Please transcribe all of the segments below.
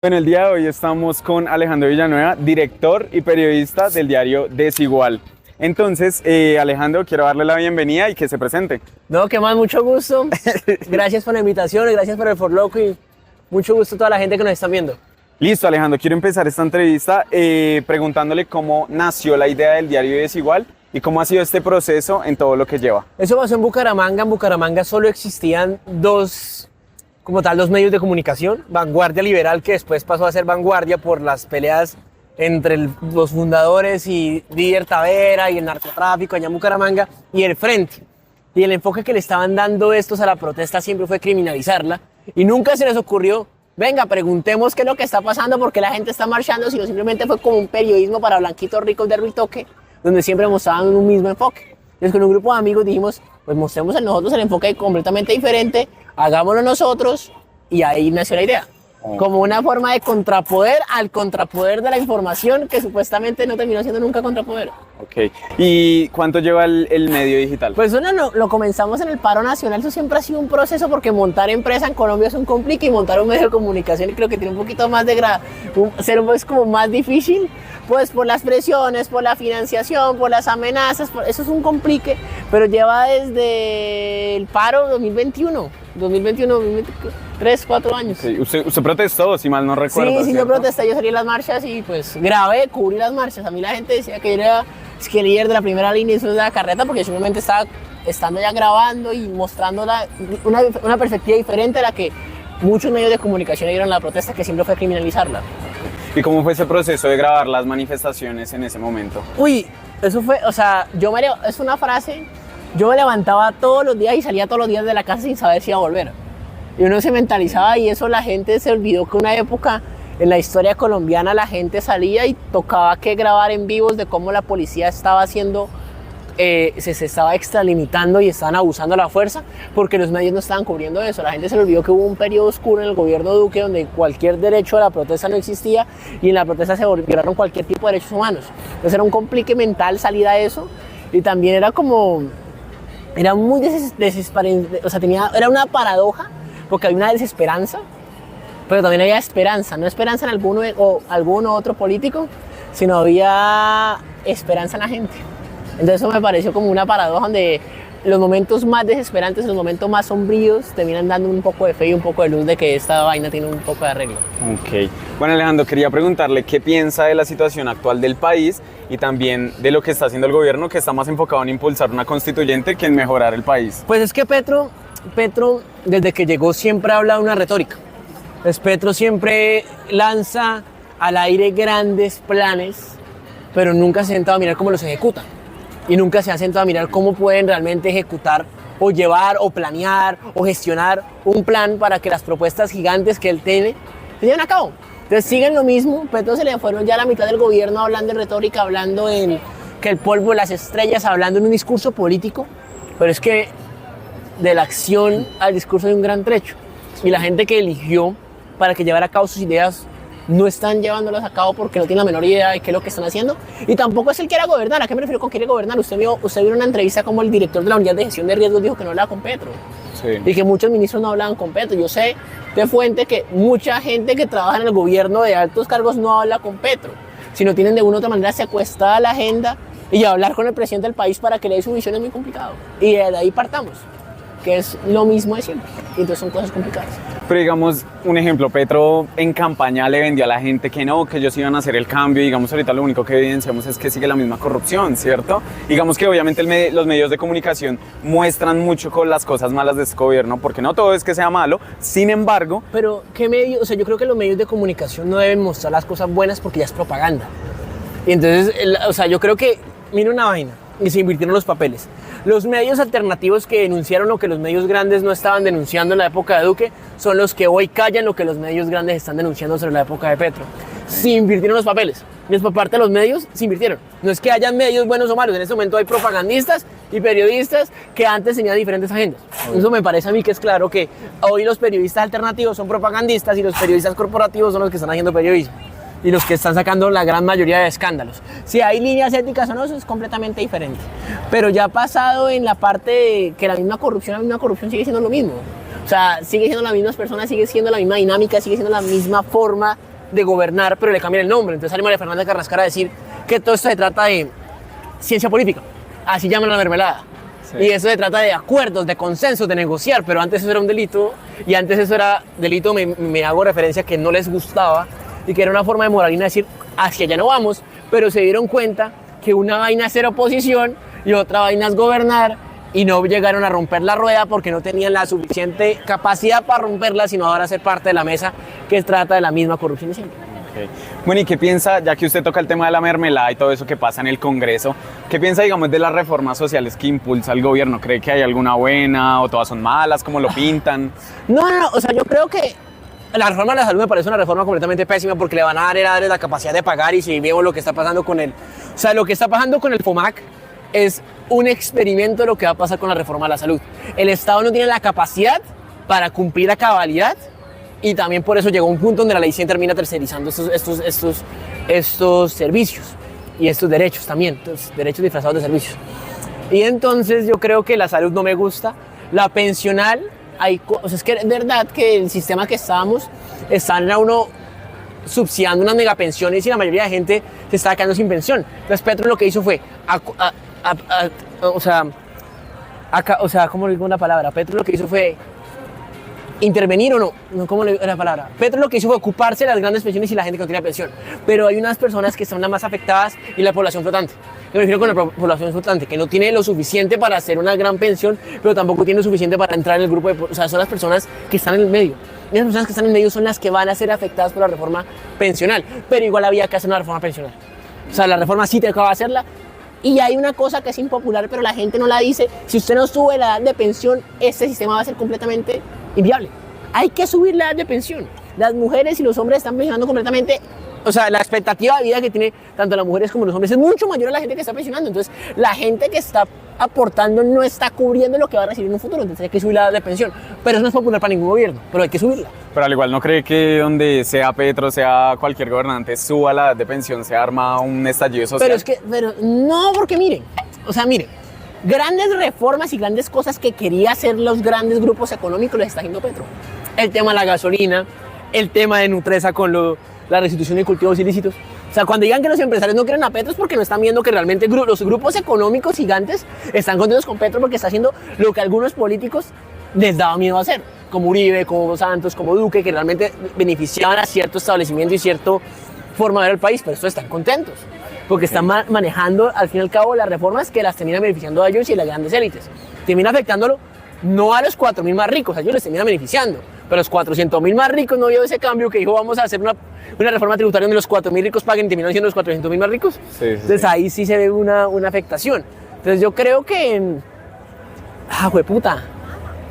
Bueno, el día de hoy estamos con Alejandro Villanueva, director y periodista del diario Desigual. Entonces, Alejandro, quiero darle la bienvenida y que se presente. No, que más, mucho gusto. Gracias por la invitación y gracias por el forloco y mucho gusto a toda la gente que nos está viendo. Listo, Alejandro, quiero empezar esta entrevista preguntándole cómo nació la idea del diario Desigual y cómo ha sido este proceso en todo lo que lleva. Eso pasó en Bucaramanga. En Bucaramanga solo existían dos medios de comunicación. Vanguardia Liberal, que después pasó a ser Vanguardia por las peleas entre los fundadores y Didier Tavera y el narcotráfico allá en Bucaramanga, y el Frente. Y el enfoque que le estaban dando estos a la protesta siempre fue criminalizarla. Y nunca se les ocurrió, venga, preguntemos qué es lo que está pasando, por qué la gente está marchando, sino simplemente fue como un periodismo para blanquitos ricos de Ruitoque, donde siempre mostraban un mismo enfoque. Entonces con un grupo de amigos dijimos, pues mostremos nosotros el enfoque completamente diferente, hagámoslo nosotros, y ahí nació la idea. Como una forma de contrapoder al contrapoder de la información que supuestamente no terminó siendo nunca contrapoder. Ok. ¿Y cuánto lleva el medio digital? Pues bueno, lo comenzamos en el paro nacional. Eso siempre ha sido un proceso porque montar empresa en Colombia es un complique y montar un medio de comunicación creo que tiene un poquito más de ser pues como más difícil, pues por las presiones, por la financiación, por las amenazas, eso es un complique, pero lleva desde el paro 2021, 3, 4 años. Sí, usted protestó, si mal no recuerdo. Sí, yo protesté, yo salí en las marchas y pues grabé, cubrí las marchas. A mí la gente decía que yo era el líder de la primera línea de la carreta porque yo simplemente estaba estando ya grabando y mostrando una perspectiva diferente a la que muchos medios de comunicación dieron a la protesta, que siempre fue criminalizarla. ¿Y cómo fue ese proceso de grabar las manifestaciones en ese momento? Uy, eso fue, o sea, es una frase, yo me levantaba todos los días y salía todos los días de la casa sin saber si iba a volver. Y uno se mentalizaba y eso la gente se olvidó que una época en la historia colombiana la gente salía y tocaba que grabar en vivos de cómo la policía estaba haciendo, se estaba extralimitando y estaban abusando de la fuerza porque los medios no estaban cubriendo eso. La gente se le olvidó que hubo un periodo oscuro en el gobierno Duque donde cualquier derecho a la protesta no existía y en la protesta se violaron cualquier tipo de derechos humanos. Entonces era un complique mental salir a eso y también era muy desesperante, o sea, era una paradoja porque había una desesperanza, pero también había esperanza, no esperanza en alguno otro político, sino había esperanza en la gente. Entonces eso me pareció como una paradoja donde los momentos más desesperantes, los momentos más sombríos terminan dando un poco de fe y un poco de luz de que esta vaina tiene un poco de arreglo. Ok. Bueno, Alejandro, quería preguntarle qué piensa de la situación actual del país y también de lo que está haciendo el gobierno, que está más enfocado en impulsar una constituyente que en mejorar el país. Pues es que Petro, desde que llegó, siempre habla de una retórica. Pues Petro siempre lanza al aire grandes planes, pero nunca se ha sentado a mirar cómo los ejecuta. Y nunca se ha sentado a mirar cómo pueden realmente ejecutar o llevar o planear o gestionar un plan para que las propuestas gigantes que él tiene se lleven a cabo. Entonces siguen lo mismo. Petro se le fueron ya la mitad del gobierno hablando en retórica, hablando en que el polvo de las estrellas, hablando en un discurso político, pero es que de la acción al discurso hay un gran trecho. Y la gente que eligió para que llevara a cabo sus ideas no están llevándolas a cabo porque no tienen la menor idea de qué es lo que están haciendo. Y tampoco es el que quiera gobernar. ¿A qué me refiero con quiere gobernar? Usted vio una entrevista como el director de la Unidad de Gestión de Riesgos dijo que no hablaba con Petro. Sí. Y que muchos ministros no hablaban con Petro. Yo sé de fuente que mucha gente que trabaja en el gobierno de altos cargos no habla con Petro, sino tienen de una u otra manera secuestrada la agenda y hablar con el presidente del país para que le dé su visión es muy complicado. Y de ahí partamos, que es lo mismo de siempre. Y entonces son cosas complicadas. Pero digamos, un ejemplo, Petro en campaña le vendió a la gente que no, que ellos iban a hacer el cambio. Digamos, ahorita lo único que evidenciamos es que sigue la misma corrupción, ¿cierto? Digamos que obviamente los medios de comunicación muestran mucho con las cosas malas de este gobierno, porque no todo es que sea malo, sin embargo... Pero, ¿qué medio? O sea, yo creo que los medios de comunicación no deben mostrar las cosas buenas porque ya es propaganda. Y entonces, o sea, yo creo que, mira una vaina, y se invirtieron los papeles. Los medios alternativos que denunciaron lo que los medios grandes no estaban denunciando en la época de Duque son los que hoy callan lo que los medios grandes están denunciando sobre la época de Petro. Se invirtieron los papeles. Y por parte de los medios se invirtieron. No es que hayan medios buenos o malos. En este momento hay propagandistas y periodistas que antes tenían diferentes agendas. Eso me parece a mí que es claro que hoy los periodistas alternativos son propagandistas y los periodistas corporativos son los que están haciendo periodismo. Y los que están sacando la gran mayoría de escándalos. Si hay líneas éticas o no, eso es completamente diferente. Pero ya ha pasado en la parte de que la misma corrupción sigue siendo lo mismo. O sea, sigue siendo las mismas personas, sigue siendo la misma dinámica, sigue siendo la misma forma de gobernar, pero le cambian el nombre. Entonces sale María Fernanda Carrascar a decir que todo esto se trata de ciencia política, así llaman a la mermelada. Sí. Y eso se trata de acuerdos, de consensos, de negociar, pero antes eso era un delito, y antes eso era delito, me hago referencia que no les gustaba, y que era una forma de moralina decir, hacia allá no vamos, pero se dieron cuenta que una vaina es ser oposición y otra vaina es gobernar, y no llegaron a romper la rueda porque no tenían la suficiente capacidad para romperla, sino ahora ser parte de la mesa que trata de la misma corrupción de siempre. Okay. Bueno, ¿y qué piensa, ya que usted toca el tema de la mermelada y todo eso que pasa en el Congreso, qué piensa, digamos, de las reformas sociales que impulsa el gobierno? ¿Cree que hay alguna buena o todas son malas, como lo pintan? No, o sea, yo creo que la reforma de la salud me parece una reforma completamente pésima porque le van a dar la capacidad de pagar, y si vemos lo que está pasando con el... O sea, lo que está pasando con el FOMAC es un experimento de lo que va a pasar con la reforma de la salud. El Estado no tiene la capacidad para cumplir a cabalidad, y también por eso llegó un punto donde la ley 100 termina tercerizando estos servicios y estos derechos también, derechos disfrazados de servicios. Y entonces yo creo que la salud no me gusta. La pensional, o sea, es que es verdad que el sistema que estábamos, están a uno subsidiando unas megapensiones y la mayoría de gente se está quedando sin pensión. Entonces Petro lo que hizo fue, ¿cómo le digo una palabra? Petro lo que hizo fue intervenir, o no, ¿cómo le digo la palabra? Petro lo que hizo fue ocuparse de las grandes pensiones y la gente que no tiene pensión. Pero hay unas personas que son las más afectadas, y la población flotante. ¿Qué me refiero con la población flotante? Que no tiene lo suficiente para hacer una gran pensión, pero tampoco tiene lo suficiente para entrar en el grupo de... O sea, son las personas que están en el medio. Y las personas que están en el medio son las que van a ser afectadas por la reforma pensional. Pero igual había que hacer una reforma pensional. O sea, la reforma sí te acaba de hacerla. Y hay una cosa que es impopular, pero la gente no la dice. Si usted no sube la edad de pensión, este sistema va a ser completamente inviable. Hay que subir la edad de pensión. Las mujeres y los hombres están pensionando completamente. O sea, la expectativa de vida que tiene tanto las mujeres como los hombres es mucho mayor a la gente que está pensionando. Entonces, la gente que está aportando no está cubriendo lo que va a recibir en un futuro. Entonces, hay que subir la edad de pensión. Pero eso no es popular para ningún gobierno, pero hay que subirla. Pero al igual, ¿no cree que donde sea Petro, sea cualquier gobernante, suba la edad de pensión, se arma un estallido social? Pero no, porque miren, grandes reformas y grandes cosas que quería hacer los grandes grupos económicos les está haciendo Petro. El tema de la gasolina, el tema de Nutresa con la restitución de cultivos ilícitos. O sea, cuando digan que los empresarios no creen a Petro es porque no están viendo que realmente los grupos económicos gigantes están contentos con Petro, porque está haciendo lo que a algunos políticos les daba miedo hacer, como Uribe, como Santos, como Duque, que realmente beneficiaban a cierto establecimiento y cierta forma de ver el país, pero estos están contentos, porque están manejando al fin y al cabo las reformas que las terminan beneficiando a ellos y a las grandes élites. Termina afectándolo no a los 4.000 más ricos, a ellos les terminan beneficiando, pero los 400.000 más ricos no vio ese cambio que dijo vamos a hacer una reforma tributaria donde los 4.000 ricos paguen y terminan siendo los 400.000 más ricos. Sí. Entonces ahí sí se ve una afectación. Entonces yo creo que... ¡Jueputa!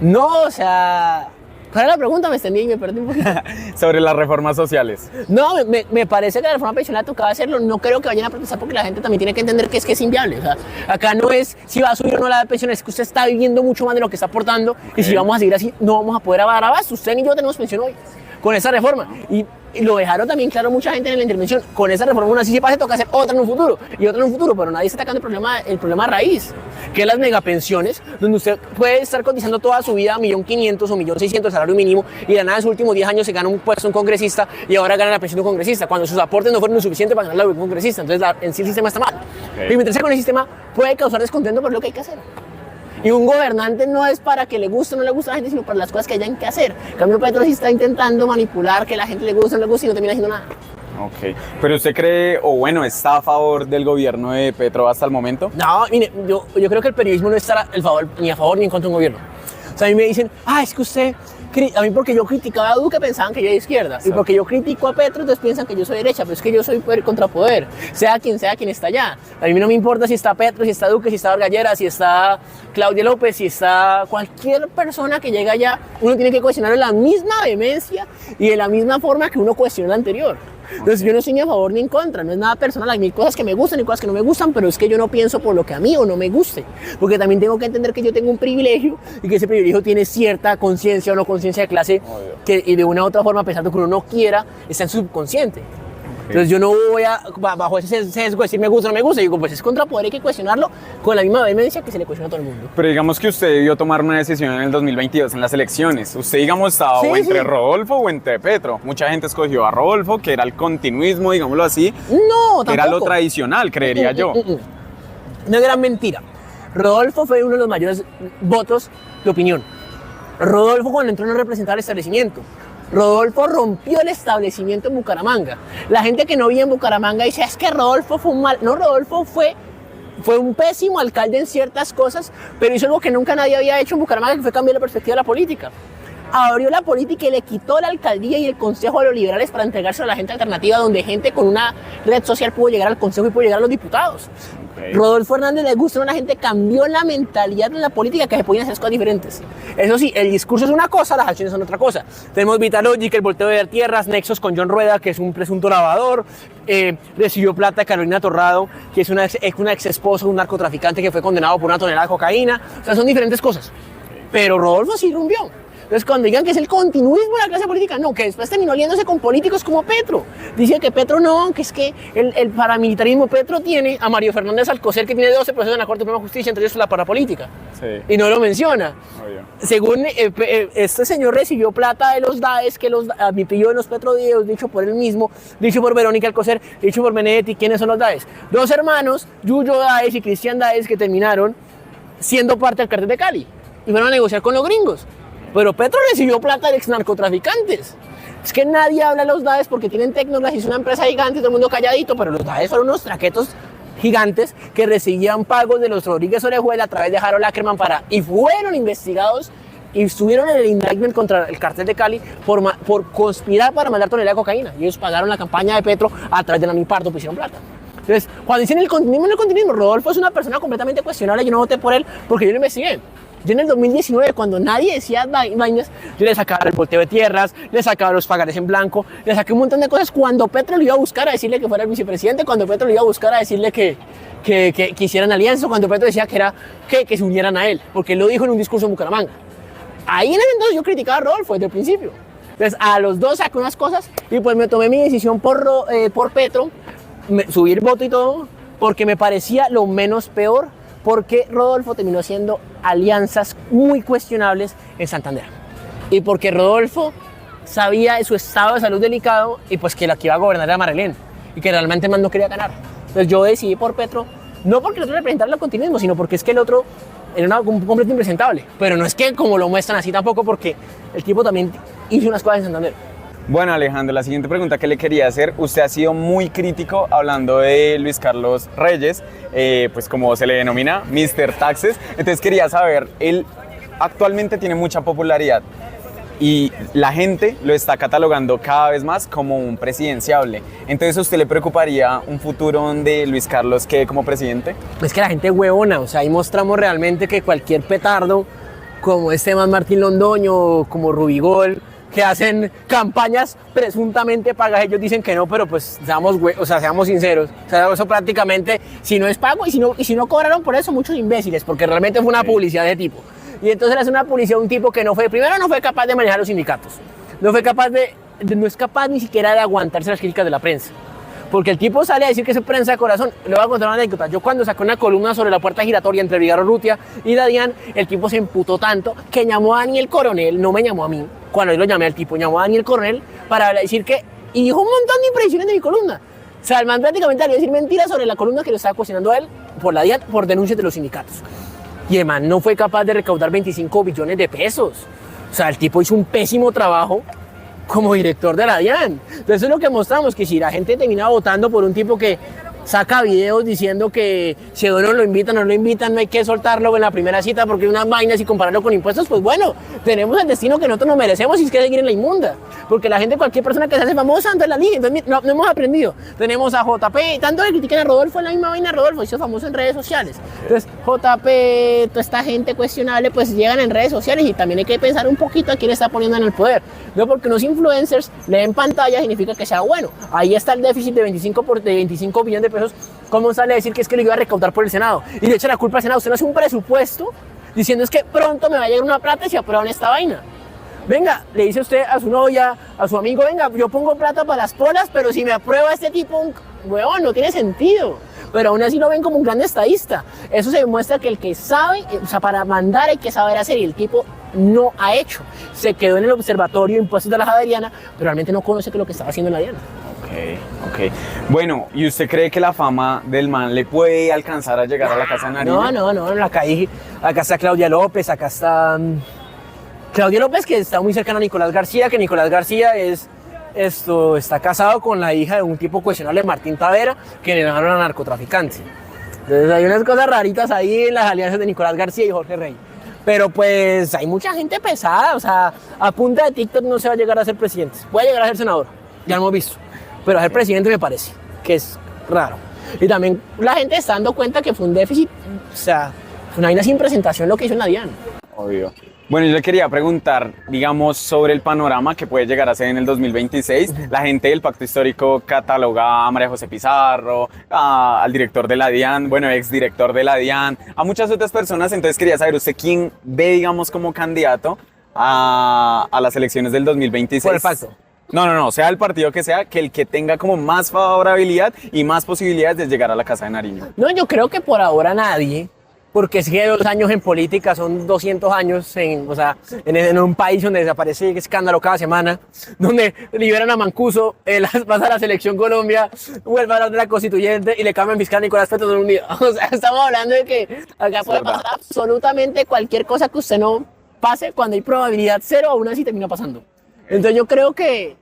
No, o sea... ¿Cuál era la pregunta? Me extendí y me perdí un poquito. Sobre las reformas sociales. No, me parece que la reforma pensional tocaba hacerlo. No creo que vayan a protestar porque la gente también tiene que entender que es inviable. O sea, acá no es si va a subir o no la de pensión, es que usted está viviendo mucho más de lo que está aportando. Okay. Y si vamos a seguir así, no vamos a poder dar abasto. Usted ni yo tenemos pensión hoy con esa reforma. Y lo dejaron también claro mucha gente en la intervención. Con esa reforma, una sí se pasa, toca hacer otra en un futuro y otra en un futuro, pero nadie está atacando el problema raíz, que es las megapensiones, donde usted puede estar cotizando toda su vida a 1.500.000 o 1.600.000 salario mínimo, y de nada en sus últimos 10 años se gana un puesto un congresista y ahora gana la pensión de un congresista, cuando sus aportes no fueron lo suficiente para ganar la de un congresista. Entonces en sí el sistema está mal. Okay. Y mientras con el sistema puede causar descontento, pero es lo que hay que hacer. Y un gobernante no es para que le guste o no le guste a la gente, sino para las cosas que hayan que hacer. En cambio, Petro sí está intentando manipular que la gente le guste o no le guste y no termina haciendo nada. Ok, pero usted cree, o bueno, ¿está a favor del gobierno de Petro hasta el momento? No, mire, yo creo que el periodismo no está ni a favor ni en contra de un gobierno. O sea, a mí me dicen, es que usted... A mí porque yo criticaba a Duque pensaban que yo era de izquierda. Exacto. Y porque yo critico a Petro, entonces piensan que yo soy derecha. Pero es que yo soy poder contra poder. Sea quien está allá. A mí no me importa si está Petro, si está Duque, si está Orgallera, si está Claudia López, si está cualquier persona que llega allá. Uno tiene que cuestionar de la misma vehemencia y de la misma forma que uno cuestiona la anterior. Entonces yo no soy ni a favor ni en contra, no es nada personal, hay mil cosas que me gustan y cosas que no me gustan, pero es que yo no pienso por lo que a mí o no me guste, porque también tengo que entender que yo tengo un privilegio y que ese privilegio tiene cierta conciencia o no conciencia de clase que y de una u otra forma, a pesar de que uno no quiera, está en su subconsciente. Entonces yo no voy a, bajo ese sesgo, decir me gusta o no me gusta. Yo digo, pues es contrapoder, hay que cuestionarlo con la misma vehemencia que se le cuestiona a todo el mundo. Pero digamos que usted debió tomar una decisión en el 2022 en las elecciones. Usted, digamos, estaba Sí, o entre sí. Rodolfo o entre Petro. Mucha gente escogió a Rodolfo, que era el continuismo, digámoslo así. No, Que era lo tampoco. tradicional, creería yo. Una gran mentira. Rodolfo fue uno de los mayores votos de opinión. Rodolfo cuando entró no representaba el establecimiento. Rodolfo rompió el establecimiento en Bucaramanga. La gente que no vive en Bucaramanga dice, es que Rodolfo fue un mal... No, Rodolfo fue un pésimo alcalde en ciertas cosas, pero hizo algo que nunca nadie había hecho en Bucaramanga, que fue cambiar la perspectiva de la política. Abrió la política y le quitó la alcaldía y el consejo a los liberales para entregárselo a la gente alternativa, donde gente con una red social pudo llegar al consejo y pudo llegar a los diputados. Okay. Rodolfo Hernández le gustó a la gente, cambió la mentalidad de la política, que se podían hacer cosas diferentes. Eso sí, el discurso es una cosa, las acciones son otra cosa. Tenemos Vitalogic, el volteo de tierras, nexos con John Rueda, que es un presunto lavador, recibió plata de Carolina Torrado, que es una ex esposa de un narcotraficante que fue condenado por 1 tonelada de cocaína. O sea, son diferentes cosas. Pero Rodolfo sí rompió. Entonces, cuando digan que es el continuismo de la clase política, no, que después terminó aliándose con políticos como Petro. Dice que Petro no, que es que el paramilitarismo. Petro tiene a Mario Fernández Alcocer, que tiene 12 procesos en la Corte Suprema de Justicia, entre ellos la parapolítica. Sí. Y no lo menciona. Obvio. Según este señor recibió plata de los DAES, que admitió en los Petrodideos, dicho por él mismo, dicho por Verónica Alcocer, dicho por Benedetti. ¿Quiénes son los DAES? 2 hermanos, Yuyo Daes y Cristian Daes, que terminaron siendo parte del cartel de Cali y fueron a negociar con los gringos. Pero Petro recibió plata de ex narcotraficantes. Es que nadie habla de los DAES porque tienen tecnología, es una empresa gigante, todo el mundo calladito, pero los DAES fueron unos traquetos gigantes que recibían pagos de los Rodríguez Orejuela a través de Harold Ackerman y fueron investigados y estuvieron en el indictment contra el cartel de Cali por conspirar para mandar tonelada de cocaína. Y ellos pagaron la campaña de Petro a través de la Pardo, pusieron plata. Entonces, cuando dicen el continuismo, Rodolfo es una persona completamente cuestionable. Yo no voté por él porque yo lo investigué. Yo en el 2019, cuando nadie decía vainas, yo le sacaba el volteo de tierras, le sacaba los pagares en blanco, le saqué un montón de cosas cuando Petro lo iba a buscar a decirle que fuera el vicepresidente, cuando Petro lo iba a buscar a decirle que hicieran alianza, cuando Petro decía que se unieran a él, porque él lo dijo en un discurso en Bucaramanga. Ahí en ese entonces yo criticaba a Rodolfo desde el principio. Entonces a los dos saqué unas cosas y pues me tomé mi decisión por Petro, subir voto y todo, porque me parecía lo menos peor, porque Rodolfo terminó haciendo alianzas muy cuestionables en Santander. Y porque Rodolfo sabía de su estado de salud delicado y pues que la que iba a gobernar era Marlene y que realmente más no quería ganar. Entonces yo decidí por Petro, no porque el otro representara el continuismo, sino porque es que el otro era un completo impresentable. Pero no es que como lo muestran así tampoco, porque el tipo también hizo unas cosas en Santander. Bueno, Alejandro, la siguiente pregunta que le quería hacer, usted ha sido muy crítico hablando de Luis Carlos Reyes, pues como se le denomina, Mr. Taxes. Entonces quería saber, él actualmente tiene mucha popularidad y la gente lo está catalogando cada vez más como un presidenciable. Entonces, ¿a usted le preocuparía un futuro donde Luis Carlos quede como presidente? Es que la gente es huevona, o sea, ahí mostramos realmente que cualquier petardo, como Martín Londoño, como Rubigol, que hacen campañas presuntamente pagas, ellos dicen que no, pero pues seamos sinceros, o sea, eso prácticamente, si no es pago y si no cobraron por eso, muchos imbéciles, porque realmente fue una publicidad de tipo. Y entonces hace una publicidad un tipo que primero no fue capaz de manejar los sindicatos, no es capaz ni siquiera de aguantarse las críticas de la prensa. Porque el tipo sale a decir que es prensa de corazón. Le voy a contar una anécdota. Yo cuando sacé una columna sobre la puerta giratoria entre Vigaro Rutia y Dadián, el tipo se emputó tanto que llamó a Daniel Coronel, no me llamó a mí. Cuando yo lo llamé al tipo, llamó a Daniel Coronel para decir y dijo un montón de imprecisiones de mi columna. O sea, el man prácticamente le iba a decir mentiras sobre la columna que le estaba cuestionando a él por la DIAN, por denuncias de los sindicatos. Y el man no fue capaz de recaudar 25 billones de pesos. O sea, el tipo hizo un pésimo trabajo como director de la DIAN. Entonces eso es lo que mostramos, que si la gente termina votando por un tipo que saca videos diciendo que si uno lo invitan o no lo invitan, no hay que soltarlo en la primera cita porque unas vainas y compararlo con impuestos, pues bueno, tenemos el destino que nosotros nos merecemos y es que seguir en la inmunda. Porque la gente, cualquier persona que se hace famosa, entonces la liga. Entonces no hemos aprendido. Tenemos a JP, tanto le critican a Rodolfo, en la misma vaina Rodolfo, hizo famoso en redes sociales. Entonces JP, toda esta gente cuestionable, pues llegan en redes sociales y también hay que pensar un poquito a quién está poniendo en el poder. No porque unos influencers leen pantalla significa que sea bueno. Ahí está el déficit de 25 billones de pesos. ¿Cómo sale a decir que es que lo iba a recaudar por el Senado? Y le echa la culpa al Senado. Usted no hace un presupuesto diciendo es que pronto me va a llegar una plata y se aprueban esta vaina. Venga, le dice usted a su novia, a su amigo, venga, yo pongo plata para las polas, pero si me aprueba este tipo, huevón, no tiene sentido. Pero aún así lo ven como un gran estadista. Eso se demuestra que el que sabe, o sea, para mandar hay que saber hacer, y el tipo no ha hecho. Se quedó en el observatorio de impuestos de la Javeriana, pero realmente no conoce qué es lo que estaba haciendo en la Diana. Ok. Bueno, ¿y usted cree que la fama del man le puede alcanzar a llegar a la Casa de Nariño? No, acá está Claudia López, acá está Claudia López, que está muy cercana a Nicolás García, que Nicolás García está casado con la hija de un tipo cuestionable, Martín Tavera, que le ganaron a narcotraficante. Entonces hay unas cosas raritas ahí en las alianzas de Nicolás García y Jorge Rey. Pero pues hay mucha gente pesada, o sea, a punta de TikTok no se va a llegar a ser presidente. Puede llegar a ser senador, ya lo hemos visto. Pero a ser presidente me parece que es raro. Y también la gente está dando cuenta que fue un déficit, o sea, fue una vaina sin presentación lo que hizo en la Diana. Obvio. Bueno, yo le quería preguntar, digamos, sobre el panorama que puede llegar a ser en el 2026. La gente del Pacto Histórico cataloga a María José Pizarro, al director de la DIAN, bueno, exdirector de la DIAN, a muchas otras personas. Entonces quería saber usted quién ve, digamos, como candidato a las elecciones del 2026. Por el pacto. No, sea el partido que sea, que el que tenga como más favorabilidad y más posibilidades de llegar a la Casa de Nariño. No, yo creo que por ahora nadie, porque es que 2 años en política son 200 años en un país donde desaparece escándalo cada semana, donde liberan a Mancuso, pasa a la selección Colombia, vuelve a hablar de la constituyente y le cambian fiscal a Nicolás Petro en un día. O sea, estamos hablando de que acá puede pasar absolutamente cualquier cosa que usted no pase cuando hay probabilidad cero, aún así termina pasando. Entonces yo creo que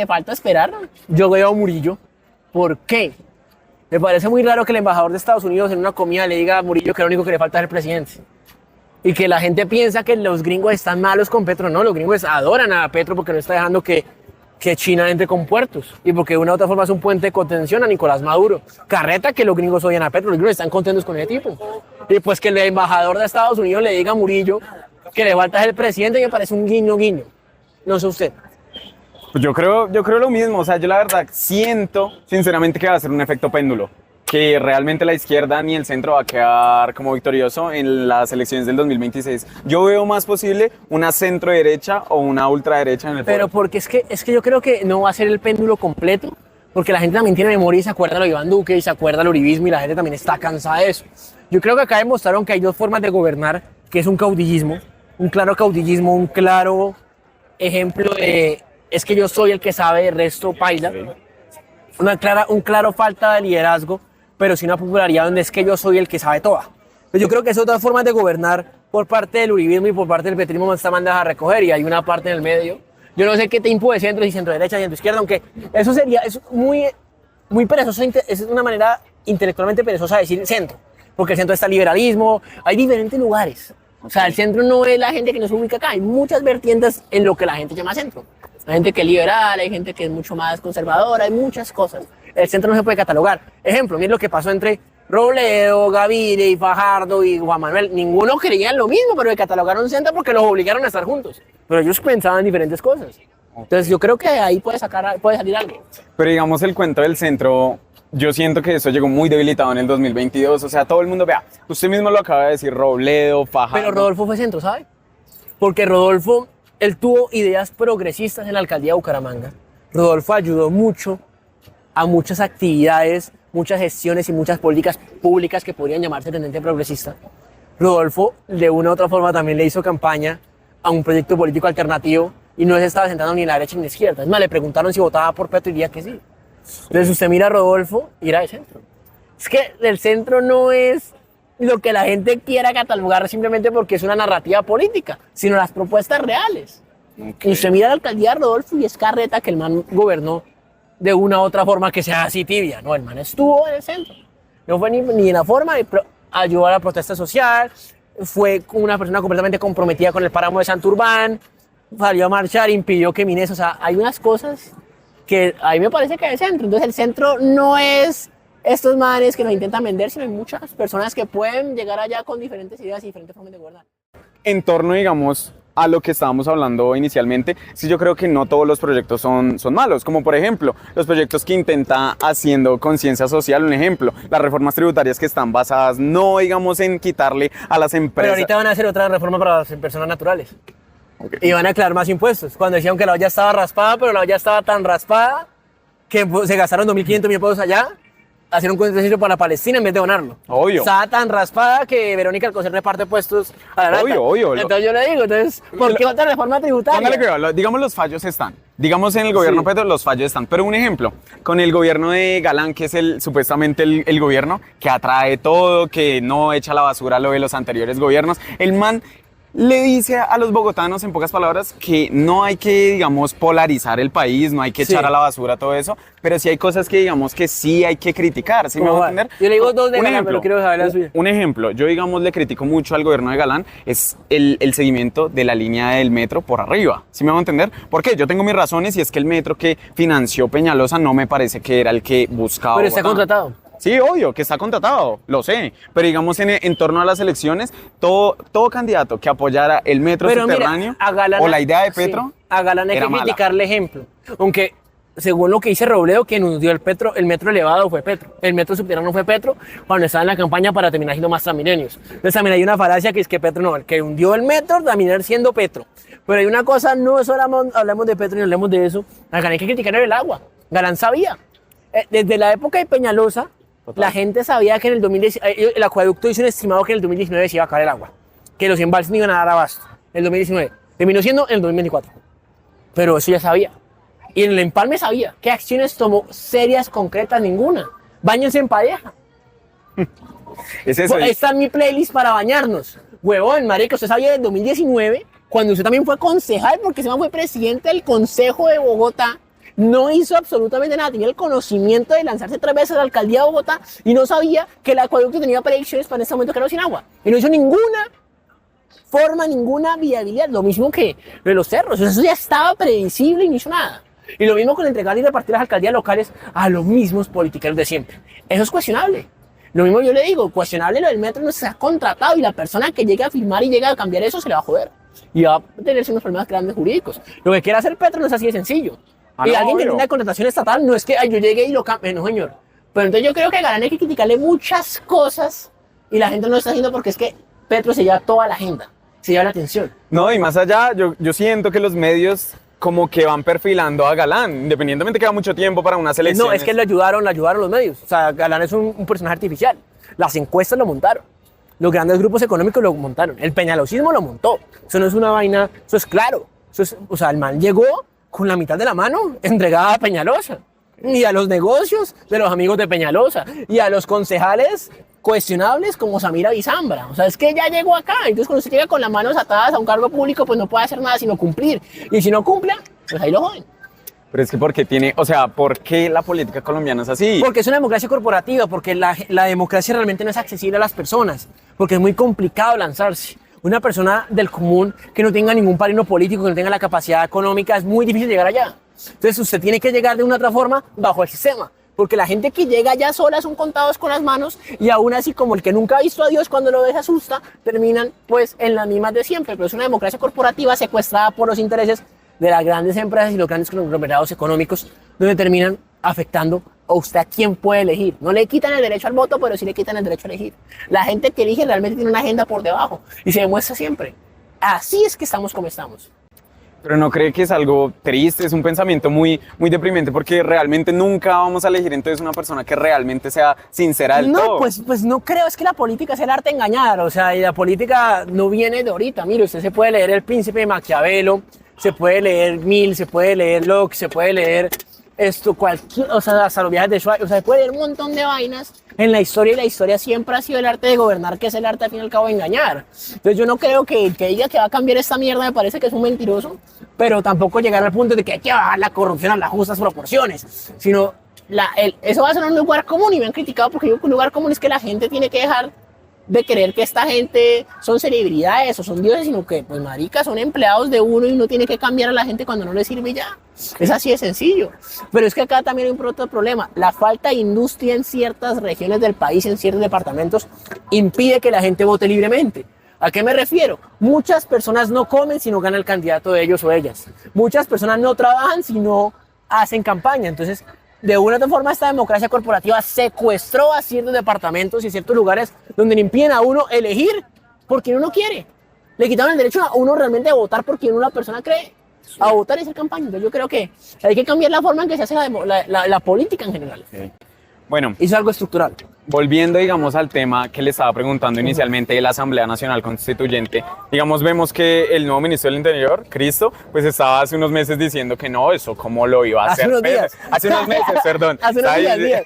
falta esperar. Yo veo a Murillo. ¿Por qué? Me parece muy raro que el embajador de Estados Unidos en una comida le diga a Murillo que lo único que le falta es el presidente. Y que la gente piensa que los gringos están malos con Petro. No, los gringos adoran a Petro porque no está dejando que China entre con puertos. Y porque de una u otra forma es un puente de contención a Nicolás Maduro. Carreta que los gringos odian a Petro. Los gringos están contentos con ese tipo. Y pues que el embajador de Estados Unidos le diga a Murillo que le falta es el presidente, me parece un guiño. No sé usted. Pues yo creo lo mismo, o sea, yo la verdad siento sinceramente que va a ser un efecto péndulo, que realmente la izquierda ni el centro va a quedar como victorioso en las elecciones del 2026. Yo veo más posible una centro derecha o una ultraderecha en el poder. Pero porque es que yo creo que no va a ser el péndulo completo, porque la gente también tiene memoria y se acuerda de lo de Iván Duque y se acuerda del uribismo y la gente también está cansada de eso. Yo creo que acá demostraron que hay 2 formas de gobernar, que es un caudillismo, un claro ejemplo de es que yo soy el que sabe, el resto paila. Un claro falta de liderazgo, pero sí una popularidad donde es que yo soy el que sabe toda. Pero yo creo que esas 2 formas de gobernar por parte del uribismo y por parte del petrismo no están mandadas a recoger, y hay una parte en el medio. Yo no sé qué tipo de centro y centro derecha y centro izquierda, aunque eso es muy perezoso, es una manera intelectualmente perezosa de decir centro, porque el centro está el liberalismo, hay diferentes lugares. O sea, el centro no es la gente que nos ubica acá, hay muchas vertientes en lo que la gente llama centro. Hay gente que es liberal, hay gente que es mucho más conservadora, hay muchas cosas. El centro no se puede catalogar. Ejemplo, miren lo que pasó entre Robledo, Gaviria y Fajardo y Juan Manuel. Ninguno creía en lo mismo, pero le catalogaron centro porque los obligaron a estar juntos. Pero ellos pensaban diferentes cosas. Entonces yo creo que ahí puede salir algo. Pero digamos el cuento del centro, yo siento que eso llegó muy debilitado en el 2022. O sea, todo el mundo, vea, usted mismo lo acaba de decir, Robledo, Fajardo. Pero Rodolfo fue centro, ¿sabe? Porque Rodolfo, él tuvo ideas progresistas en la alcaldía de Bucaramanga. Rodolfo ayudó mucho a muchas actividades, muchas gestiones y muchas políticas públicas que podrían llamarse tendente progresista. Rodolfo, de una u otra forma, también le hizo campaña a un proyecto político alternativo y no se estaba sentando ni en la derecha ni en la izquierda. Es más, le preguntaron si votaba por Petro y diría que sí. Entonces usted mira a Rodolfo y era de centro. Es que el centro no es lo que la gente quiera catalogar simplemente porque es una narrativa política, sino las propuestas reales. Okay. Y usted mira la alcaldía de Rodolfo y es carreta que el man gobernó de una u otra forma que sea así tibia. No, el man estuvo en el centro. No fue ni en la forma de ayudar a la protesta social, fue una persona completamente comprometida con el páramo de Santurbán, salió a marchar, impidió que Mines, o sea, hay unas cosas que a mí me parece que es el centro. Entonces el centro no es estos manes que nos intentan vender, sino hay muchas personas que pueden llegar allá con diferentes ideas y diferentes formas de gobernar. En torno, digamos, a lo que estábamos hablando inicialmente, sí, yo creo que no todos los proyectos son malos, como por ejemplo los proyectos que intenta haciendo conciencia social. Un ejemplo, las reformas tributarias que están basadas no, digamos, en quitarle a las empresas. Pero ahorita van a hacer otra reforma para las personas naturales. Ok. Y van a aclarar más impuestos. Cuando decían que la olla estaba raspada, pero la olla estaba tan raspada que se gastaron 2.500 millones de pesos allá, hacer un concierto para Palestina en vez de donarlo. Obvio. Estaba tan raspada que Verónica Alcocer reparte puestos a la lata. Obvio. Entonces yo le digo, ¿por qué otra reforma tributaria? Póngale cuidado, digamos los fallos están. Digamos en el gobierno Sí. Petro los fallos están. Pero un ejemplo, con el gobierno de Galán, que es supuestamente el gobierno que atrae todo, que no echa a la basura lo de los anteriores gobiernos, el man le dice a los bogotanos, en pocas palabras, que no hay que, digamos, polarizar el país, no hay que Sí. echar a la basura todo eso, pero sí hay cosas que, digamos, que sí hay que criticar, ¿sí me ¿Cómo va a va? entender? Yo le digo dos de Un Galán, ejemplo, pero quiero saber la suya. Un ejemplo, yo, digamos, le critico mucho al gobierno de Galán, es el seguimiento de la línea del metro por arriba, ¿sí me va a entender? Porque yo tengo mis razones y es que el metro que financió Peñalosa no me parece que era el que buscaba Pero está Bogotá. contratado. Sí, obvio, que está contratado, lo sé. Pero digamos, en torno a las elecciones, todo candidato que apoyara el metro Pero mira, subterráneo a Galán, o la idea de sí, Petro, a Galán hay era que mala. criticarle ejemplo. Aunque, según lo que dice Robledo, quien nos dio el metro elevado fue Petro. El metro subterráneo fue Petro cuando estaba en la campaña para terminar siendo más Transmilenios. Entonces también hay una falacia que es que Petro no, el que hundió el metro terminar siendo Petro. Pero hay una cosa, no solo hablamos de Petro y hablemos de eso, a Galán hay que criticarle el agua. Galán sabía. Desde la época de Peñalosa, Total. la gente sabía que en el 2019, el acueducto hizo un estimado que en el 2019 se iba a acabar el agua, que los embalses no iban a dar abasto. En el 2019. Terminó siendo en el 2024. Pero eso ya sabía. Y en el empalme sabía. ¿Qué acciones tomó serias, concretas? Ninguna. Báñense en pareja. es eso. Está en mi playlist para bañarnos. Huevón, marica, usted sabía del 2019, cuando usted también fue concejal, porque se fue presidente del Consejo de Bogotá, no hizo absolutamente nada, tenía el conocimiento de lanzarse 3 veces a la alcaldía de Bogotá y no sabía que el acueducto tenía predicciones para este momento quedarnos sin agua. Y no hizo ninguna forma, ninguna viabilidad, lo mismo que lo de los cerros, eso ya estaba predecible y no hizo nada. Y lo mismo con entregar y repartir las alcaldías locales a los mismos politiqueros de siempre. Eso es cuestionable. Lo mismo yo le digo, cuestionable lo del metro, no se ha contratado y la persona que llegue a firmar y llegue a cambiar eso se le va a joder. Y va a tener unos problemas grandes jurídicos. Lo que quiere hacer Petro no es así de sencillo. Y No, alguien que obvio. tiene una contratación estatal no es que ay, yo llegué y lo cambie, no señor. Pero entonces yo creo que a Galán hay que criticarle muchas cosas y la gente no lo está haciendo porque es que Petro se lleva toda la agenda, se lleva la atención. No, y más allá, yo siento que los medios como que van perfilando a Galán, independientemente que va mucho tiempo para unas elecciones. No, es que le ayudaron los medios. O sea, Galán es un personaje artificial. Las encuestas lo montaron. Los grandes grupos económicos lo montaron. El peñalosismo lo montó. Eso no es una vaina, eso es claro. Eso es, o sea, el man llegó con la mitad de la mano entregada a Peñalosa. Y a los negocios de los amigos de Peñalosa. Y a los concejales cuestionables como Samira Bizambra. O sea, es que ya llegó acá. Entonces, cuando usted llega con las manos atadas a un cargo público, pues no puede hacer nada sino cumplir. Y si no cumple, pues ahí lo joden. Pero es que porque tiene, o sea, ¿por qué la política colombiana es así? Porque es una democracia corporativa, porque la democracia realmente no es accesible a las personas, porque es muy complicado lanzarse. Una persona del común que no tenga ningún padrino político, que no tenga la capacidad económica, es muy difícil llegar allá. Entonces usted tiene que llegar de una otra forma bajo el sistema, porque la gente que llega allá sola son contados con las manos y aún así como el que nunca ha visto a Dios cuando lo ve se asusta, terminan pues en las mismas de siempre. Pero es una democracia corporativa secuestrada por los intereses de las grandes empresas y los grandes conglomerados económicos, donde terminan afectando a usted a quién puede elegir. No le quitan el derecho al voto, pero sí le quitan el derecho a elegir. La gente que elige realmente tiene una agenda por debajo y se demuestra siempre. Así es que estamos como estamos. Pero no cree que es algo triste, es un pensamiento muy deprimente, porque realmente nunca vamos a elegir entonces una persona que realmente sea sincera del No, todo. pues no creo, es que la política es el arte de engañar, o sea, y la política no viene de ahorita. Mire, usted se puede leer El Príncipe de Maquiavelo, se puede leer Mill, se puede leer Locke, se puede leer esto, cualquier, o sea, hasta los viajes de Schweizer, o sea, se puede leer un montón de vainas en la historia y la historia siempre ha sido el arte de gobernar, que es el arte al fin y al cabo de engañar. Entonces yo no creo que el que diga que va a cambiar esta mierda me parece que es un mentiroso, pero tampoco llegar al punto de que hay que bajar la corrupción a las justas proporciones, sino eso va a ser un lugar común y me han criticado porque digo que un lugar común es que la gente tiene que dejar de creer que esta gente son celebridades o son dioses, sino que, pues, marica, son empleados de uno y uno tiene que cambiar a la gente cuando no le sirve ya. Es así de sencillo. Pero es que acá también hay un otro problema. La falta de industria en ciertas regiones del país, en ciertos departamentos, impide que la gente vote libremente. ¿A qué me refiero? Muchas personas no comen si no gana el candidato de ellos o ellas. Muchas personas no trabajan si no hacen campaña. Entonces, de una u otra forma, esta democracia corporativa secuestró a ciertos departamentos y ciertos lugares donde le impiden a uno elegir por quien uno quiere. Le quitaron el derecho a uno realmente a votar por quien una persona cree. A votar y hacer campaña. Entonces yo creo que hay que cambiar la forma en que se hace la política en general. Okay. Bueno, Eso es algo estructural. volviendo, digamos, al tema que le estaba preguntando inicialmente de la Asamblea Nacional Constituyente, digamos, vemos que el nuevo ministro del Interior, Cristo, pues estaba hace unos meses diciendo que no, eso cómo lo iba a hacer. Hace unos días. Hace unos meses, perdón. Hace unos días.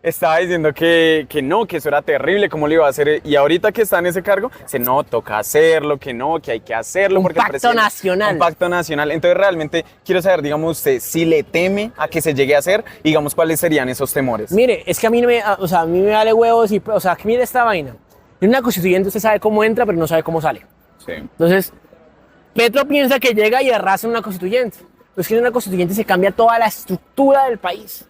Estaba diciendo que no, que eso era terrible, cómo lo iba a hacer. Y ahorita que está en ese cargo, dice, no, toca hacerlo, que no, que hay que hacerlo. Un porque el pacto presidente- nacional. Un pacto nacional. Entonces, realmente, quiero saber, digamos, usted, si le teme a que se llegue a hacer, digamos, cuáles serían esos temores. Mire, es que a mí, a mí me vale huevos y, o sea, que mire esta vaina. En una constituyente usted sabe cómo entra, pero no sabe cómo sale. Sí. Entonces, Petro piensa que llega y arrasa en una constituyente. Pero es que en una constituyente se cambia toda la estructura del país.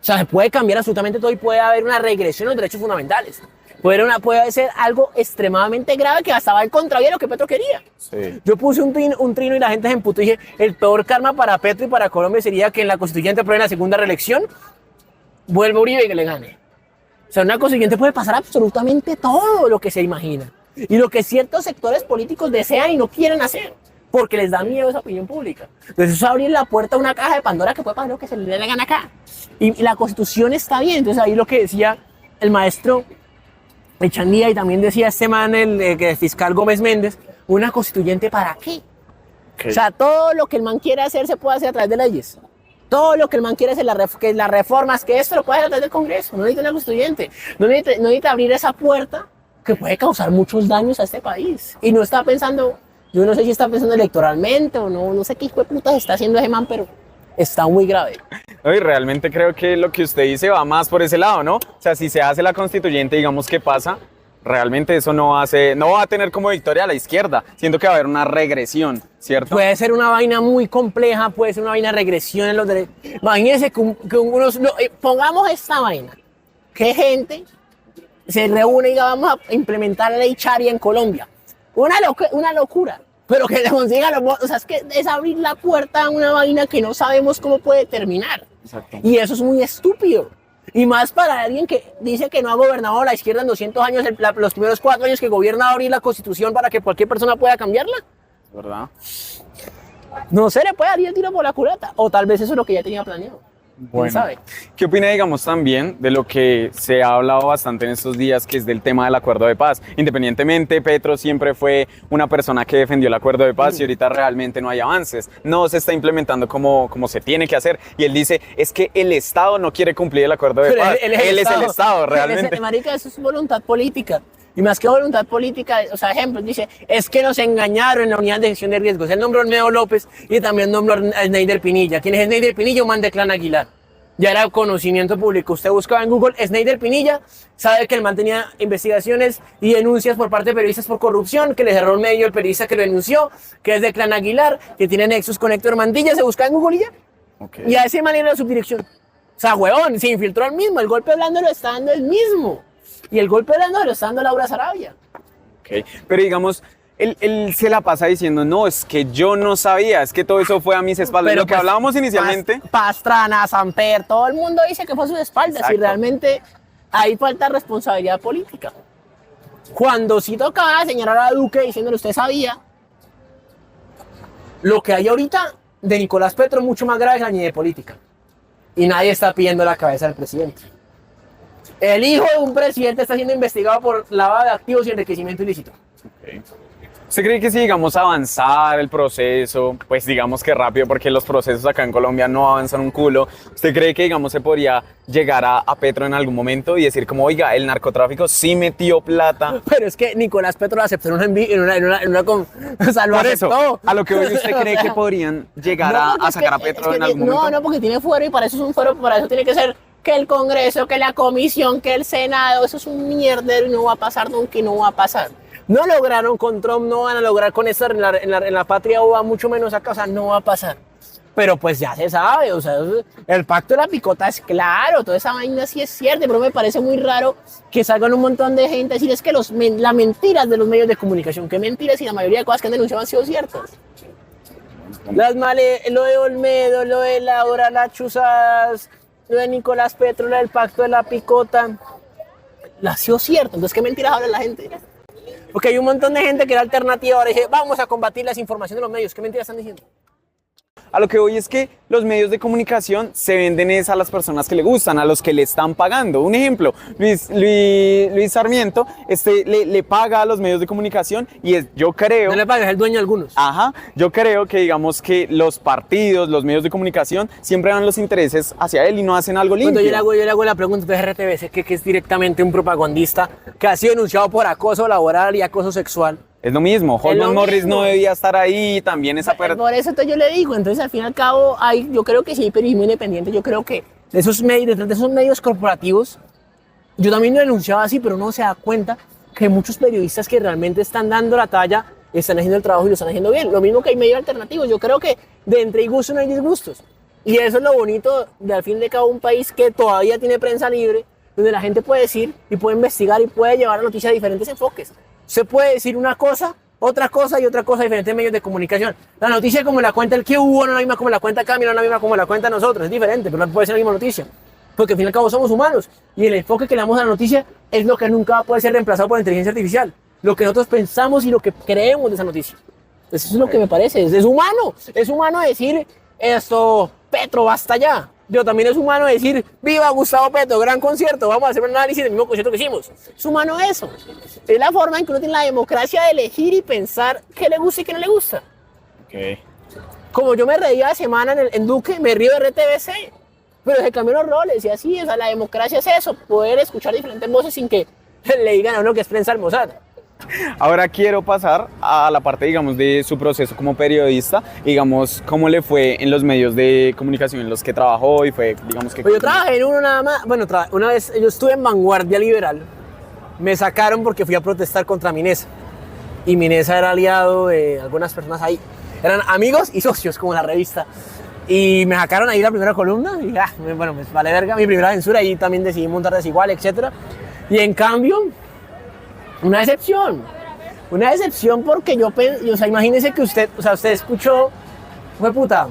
O sea, se puede cambiar absolutamente todo y puede haber una regresión en los derechos fundamentales. Puede ser algo extremadamente grave que hasta va en contra de lo que Petro quería. Sí. Yo puse un trino y la gente se emputó y dije, el peor karma para Petro y para Colombia sería que en la constituyente aprueben la segunda reelección, vuelva Uribe y que le gane. O sea, en una constituyente puede pasar absolutamente todo lo que se imagina. Y lo que ciertos sectores políticos desean y no quieren hacer. Porque les da miedo esa opinión pública. Entonces eso es abrir la puerta a una caja de Pandora que puede pasar lo que se le dé la gana acá. Y la constitución está bien. Entonces ahí lo que decía el maestro Echandía y también decía este man, el fiscal Gómez Méndez, una constituyente ¿para qué? Okay. O sea, todo lo que el man quiere hacer se puede hacer a través de leyes. Todo lo que el man quiere hacer, que las reformas, que esto lo puede hacer a través del Congreso. No necesita una constituyente. No necesita abrir esa puerta que puede causar muchos daños a este país. Y no está pensando, yo no sé si está pensando electoralmente o no sé qué hijo de puta está haciendo ese man, pero está muy grave. No, y realmente creo que lo que usted dice va más por ese lado, ¿no? O sea, si se hace la constituyente, digamos, ¿qué pasa? Realmente eso no va a tener como victoria a la izquierda, siento que va a haber una regresión, ¿cierto? Puede ser una vaina muy compleja, puede ser una vaina de regresión en los derechos. Imagínense pongamos esta vaina, que gente se reúne y diga, vamos a implementar la ley Sharia en Colombia. Una locura, pero que le consiga los votos. O sea, es que es abrir la puerta a una vaina que no sabemos cómo puede terminar. Exacto. Y eso es muy estúpido. Y más para alguien que dice que no ha gobernado la izquierda en 200 años, los primeros 4 años que gobierna abrir la constitución para que cualquier persona pueda cambiarla. ¿Verdad? No se le puede dar el tiro por la culata. O tal vez eso es lo que ya tenía planeado. ¿Quién Bueno, sabe? ¿qué opina, digamos, también de lo que se ha hablado bastante en estos días, que es del tema del acuerdo de paz? Independientemente, Petro siempre fue una persona que defendió el acuerdo de paz y ahorita realmente no hay avances, no se está implementando como se tiene que hacer. Y él dice, es que el Estado no quiere cumplir el acuerdo de Pero paz. él Él es el Estado, realmente. Marica, eso es voluntad política. Y más que voluntad política, o sea, ejemplo, dice, es que nos engañaron en la unidad de gestión de riesgos. Él nombró a Olmedo López y también nombró a Sneider Pinilla. ¿Quién es Sneider Pinilla? Un man de Clan Aguilar. Ya era conocimiento público. Usted buscaba en Google Sneider Pinilla, sabe que el man tenía investigaciones y denuncias por parte de periodistas por corrupción, que le cerró el medio el periodista que lo denunció, que es de Clan Aguilar, que tiene nexos con Héctor Mantilla, se buscaba en Google y ya. Okay. Y a ese man era la subdirección. O sea, huevón, se infiltró el mismo, el golpe blando lo está dando el mismo. Y el golpe blando lo está dando Laura Sarabia. Okay. Pero digamos, él se la pasa diciendo, no, es que yo no sabía, es que todo eso fue a mis espaldas. Lo que pues, hablábamos inicialmente. Pastrana, Samper, todo el mundo dice que fue a sus espaldas. Exacto. Y realmente ahí falta responsabilidad política. Cuando sí tocaba señalar a Duque diciéndole usted sabía, lo que hay ahorita de Nicolás Petro es mucho más grave que la niña de política. Y nadie está pidiendo la cabeza del presidente. El hijo de un presidente está siendo investigado por lavado de activos y enriquecimiento ilícito. Okay. ¿Usted cree que si, digamos, avanzar el proceso, pues digamos que rápido, porque los procesos acá en Colombia no avanzan un culo, ¿usted cree que, digamos, se podría llegar a Petro en algún momento y decir como, oiga, el narcotráfico sí metió plata? Pero es que Nicolás Petro lo aceptó o sea, lo Por eso, aceptó. a lo que hoy usted cree que podrían llegar porque a es sacar a que- Petro es que en algún momento. No, porque tiene fuero y para eso es un fuero, para eso tiene que ser que el Congreso, que la Comisión, que el Senado, eso es un mierdero y no va a pasar nunca y no va a pasar. No lograron con Trump, no van a lograr con esta en la patria o va mucho menos acá, o sea, no va a pasar. Pero pues ya se sabe, o sea, el pacto de la picota es claro, toda esa vaina sí es cierta, pero me parece muy raro que salgan un montón de gente a decir es que las mentiras de los medios de comunicación, que mentiras y la mayoría de cosas que han denunciado han sido ciertas. Lo de Olmedo, lo de Laura, las chuzas, lo de Nicolás Petro, lo del pacto de la picota, la ha sido cierto, entonces qué mentiras habla la gente. Porque hay un montón de gente que era alternativa ahora dice, vamos a combatir la desinformación de los medios. ¿Qué mentiras están diciendo? A lo que voy es que los medios de comunicación se venden es a las personas que le gustan, a los que le están pagando. Un ejemplo, Luis Sarmiento le paga a los medios de comunicación y yo creo... No le paga, es el dueño de algunos. Ajá, yo creo que digamos que los partidos, los medios de comunicación siempre van los intereses hacia él y no hacen algo limpio. Cuando yo le hago la pregunta de RTBC, que es directamente un propagandista que ha sido denunciado por acoso laboral y acoso sexual. Es lo mismo, Holman Morris no debía estar ahí, también esa Por eso entonces yo le digo, entonces al fin y al cabo, yo creo que sí hay periodismo independiente, yo creo que detrás de esos medios corporativos, yo también lo denunciaba así, pero uno se da cuenta que muchos periodistas que realmente están dando la talla, están haciendo el trabajo y lo están haciendo bien. Lo mismo que hay medios alternativos, yo creo que de entre gustos no hay disgustos. Y eso es lo bonito de al fin de cabo un país que todavía tiene prensa libre, donde la gente puede decir y puede investigar y puede llevar la noticia a diferentes enfoques. Se puede decir una cosa, otra cosa y otra cosa, diferentes medios de comunicación. La noticia como la cuenta el que hubo, no es la misma como la cuenta Camilo, no es la misma como la cuenta nosotros, es diferente, pero no puede ser la misma noticia. Porque al fin y al cabo somos humanos y el enfoque que le damos a la noticia es lo que nunca va a poder ser reemplazado por la inteligencia artificial. Lo que nosotros pensamos y lo que creemos de esa noticia. Eso es lo que me parece, es humano decir esto, Petro, basta ya. Pero también es humano decir, viva Gustavo Petro, gran concierto, vamos a hacer un análisis del mismo concierto que hicimos. Es humano eso. Es la forma en que uno tiene la democracia de elegir y pensar qué le gusta y qué no le gusta. Okay. Como yo me reía de semana en Duque, me río de RTBC. Pero se cambiaron los roles y así, o sea, la democracia es eso, poder escuchar diferentes voces sin que le digan a uno que es prensa almorzada. Ahora quiero pasar a la parte, digamos, de su proceso como periodista, digamos, cómo le fue en los medios de comunicación en los que trabajó y fue, digamos, que... Pues yo trabajé en uno nada más, bueno, una vez yo estuve en Vanguardia Liberal, me sacaron porque fui a protestar contra Minesa, y Minesa era aliado de algunas personas ahí, eran amigos y socios como la revista, y me sacaron ahí la primera columna, y bueno, pues vale verga, mi primera censura, ahí también decidí montar Desigual, etc. Y en cambio... Una decepción porque o sea, imagínese que usted escuchó, fue puta,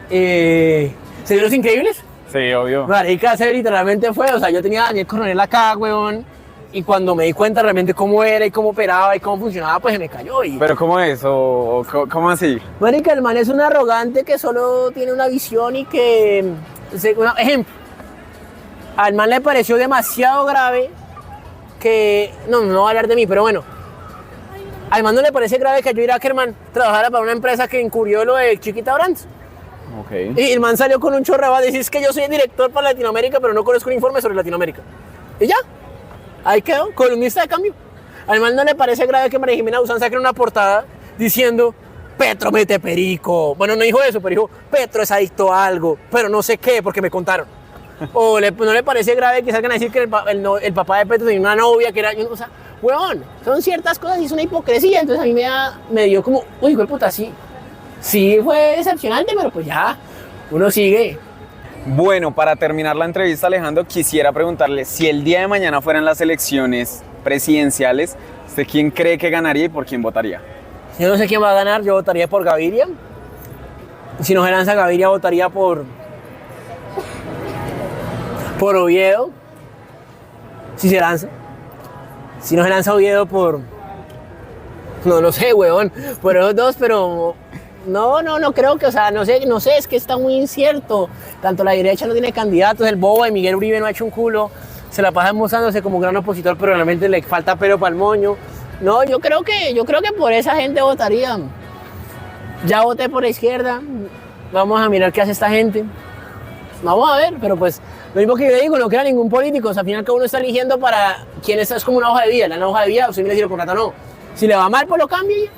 ¿se vio Los Increíbles? Sí, obvio. Marica, se literalmente fue, o sea, yo tenía a Daniel Coronel acá, weón, y cuando me di cuenta realmente cómo era y cómo operaba y cómo funcionaba, pues se me cayó. ¿Pero cómo es? ¿O cómo así? Marica, el man es un arrogante que solo tiene una visión y que, ejemplo, al man le pareció demasiado grave que, no va a hablar de mí, pero bueno, además no le parece grave que Joey Ackerman trabajara para una empresa que encubrió lo de Chiquita Brands. Okay. Y el man salió con un chorro de decir, es que yo soy el director para Latinoamérica, pero no conozco un informe sobre Latinoamérica. Y ya, ahí quedó, columnista de Cambio. Al man no le parece grave que María Jimena Duzán saque una portada diciendo, Petro mete perico. Bueno, no dijo eso, pero dijo, Petro es adicto a algo, pero no sé qué, porque me contaron. O no le parece grave que salgan a decir que el papá de Petro tenía una novia que era... O sea, huevón, son ciertas cosas y es una hipocresía. Entonces a mí me dio como, uy, hijo de puta, sí fue decepcionante, pero pues ya, uno sigue. Bueno, para terminar la entrevista, Alejandro, quisiera preguntarle si el día de mañana fueran las elecciones presidenciales, ¿usted quién cree que ganaría y por quién votaría? Yo no sé quién va a ganar, yo votaría por Gaviria. Si no se lanza Gaviria, votaría por Oviedo, si se lanza. Si no se lanza Oviedo no sé, huevón, por esos dos, pero no creo que, o sea, no sé, es que está muy incierto. Tanto la derecha no tiene candidatos, el bobo de Miguel Uribe no ha hecho un culo, se la pasa mostrándose como un gran opositor, pero realmente le falta pelo para el moño. No, yo creo que por esa gente votaría. Ya voté por la izquierda, vamos a mirar qué hace esta gente. Vamos a ver, pero pues lo mismo que yo digo, no queda ningún político, o sea, al final cada uno está eligiendo para quién es como una hoja de vida, la hoja de vida, usted viene a decir, contrato no. Si le va mal, pues lo cambie.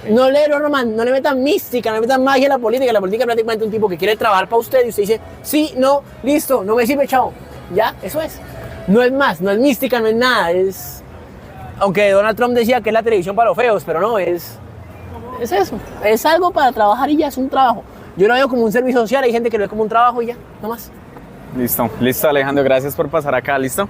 No le metan mística, no le metan magia a la política es prácticamente un tipo que quiere trabajar para usted y usted dice, sí, no, listo, no me sirve, chao. Ya, eso es. No es más, no es mística, no es nada, es... Aunque Donald Trump decía que es la televisión para los feos, pero no, es eso, es algo para trabajar y ya, es un trabajo. Yo lo veo como un servicio social, hay gente que lo ve como un trabajo y ya, no más. Listo, Alejandro, gracias por pasar acá, ¿listo?